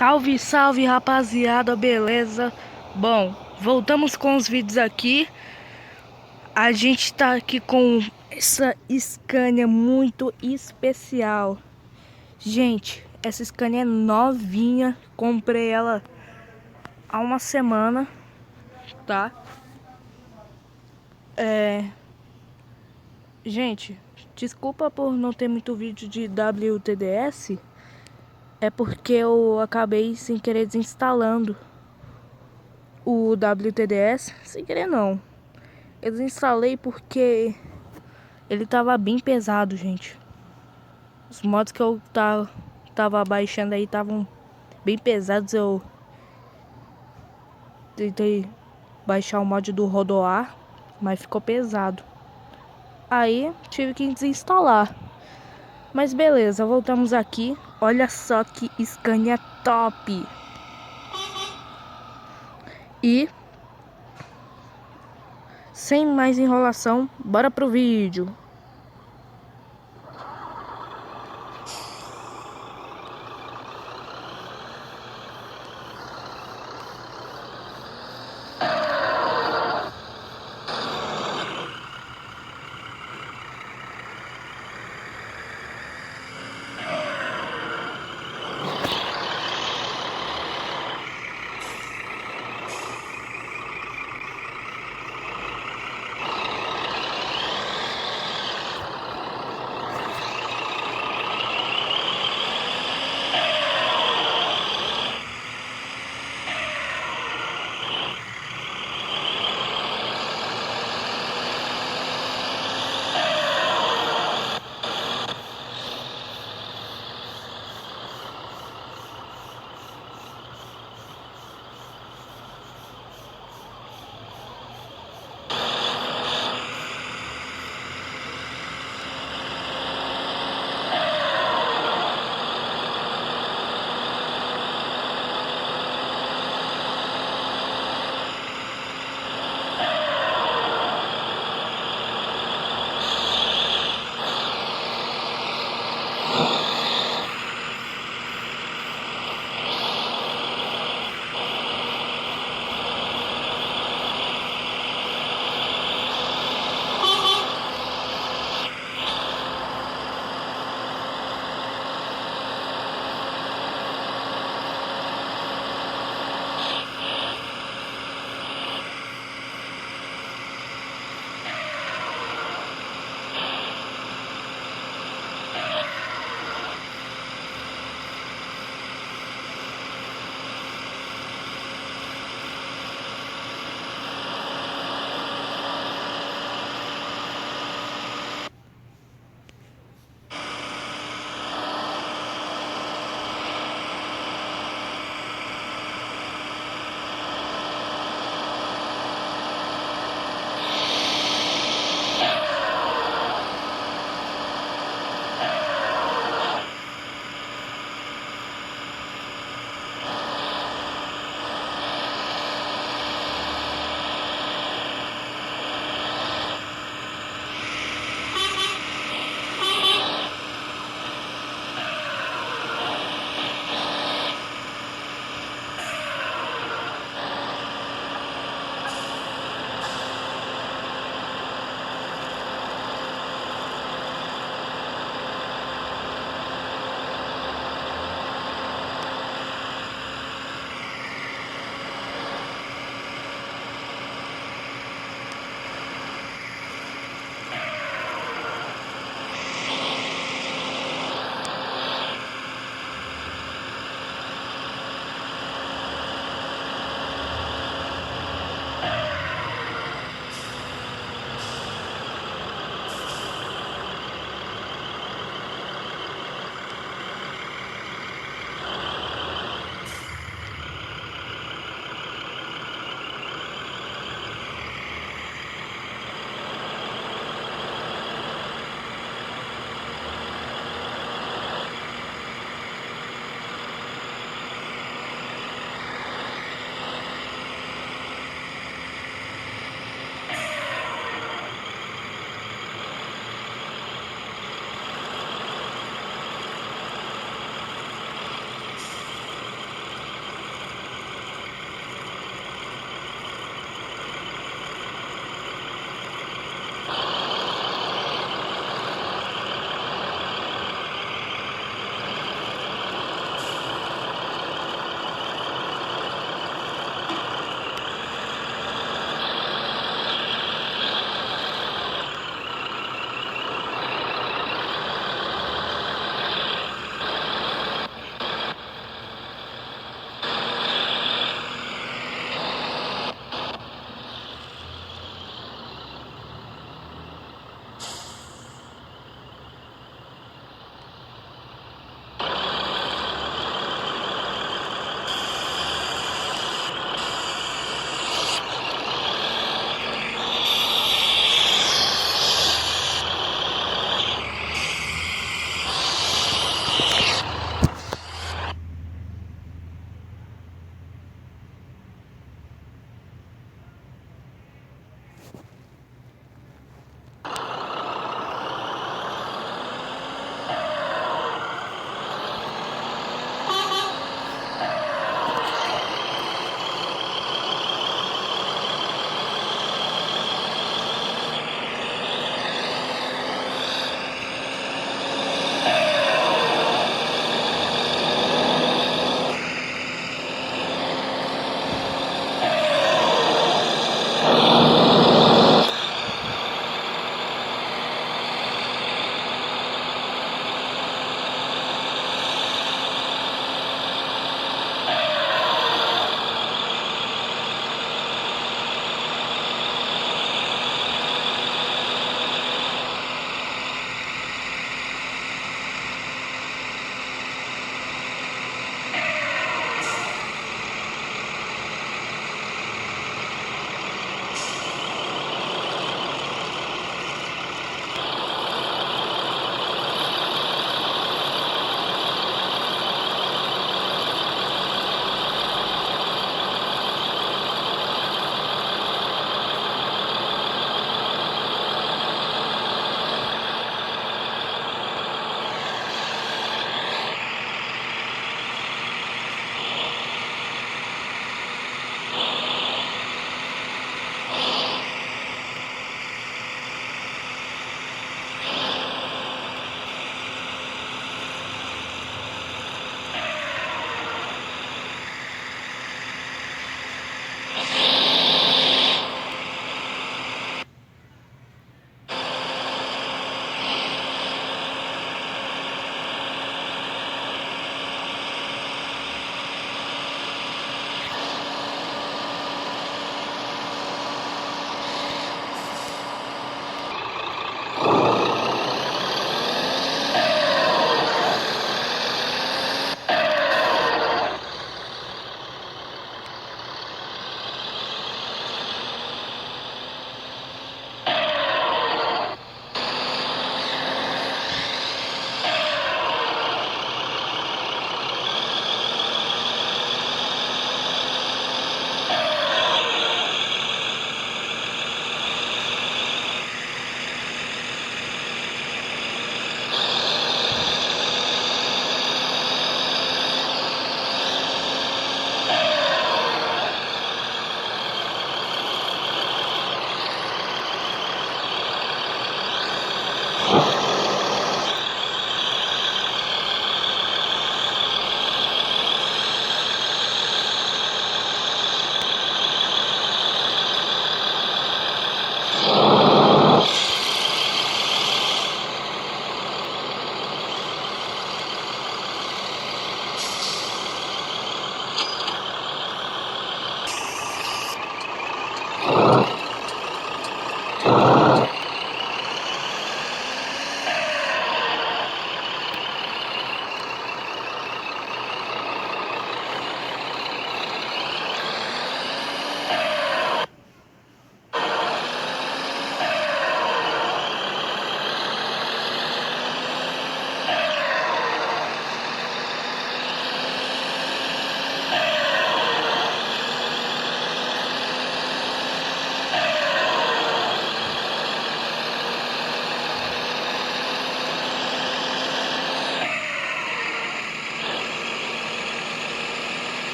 Salve, salve, rapaziada, beleza? Bom, voltamos com os vídeos aqui. A gente tá aqui com essa Scania muito especial. Gente, essa Scania é novinha. Comprei ela há uma semana, tá? Gente, desculpa por não ter muito vídeo de WTDS. É porque eu acabei sem querer desinstalando o WTDS. Sem querer não. Eu desinstalei porque ele tava bem pesado, gente. Os mods que eu tava baixando aí estavam bem pesados. Eu tentei baixar o mod do Rodoar, mas ficou pesado. Aí tive que desinstalar. Mas beleza, voltamos aqui. Olha só que Scania top. E sem mais enrolação, bora pro vídeo.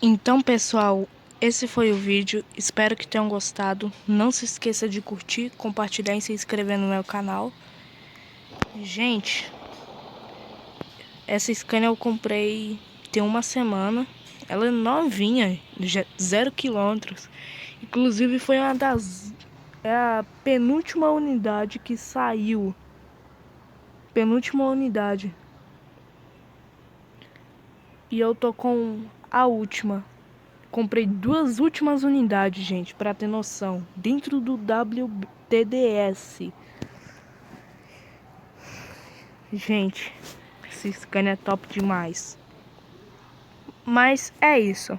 Então, pessoal, esse foi o vídeo. Espero que tenham gostado. Não se esqueça de curtir, compartilhar e se inscrever no meu canal. Gente, essa Scania eu comprei tem uma semana. Ela é novinha, 0 quilômetros. Inclusive foi uma das... É a penúltima unidade que saiu. Penúltima unidade. E eu tô com a última. Comprei 2 últimas unidades, gente, pra ter noção. Dentro do WTDS. Gente, esse Scania é top demais. Mas é isso.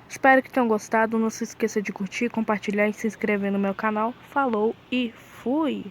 Espero que tenham gostado. Não se esqueça de curtir, compartilhar e se inscrever no meu canal. Falou e fui!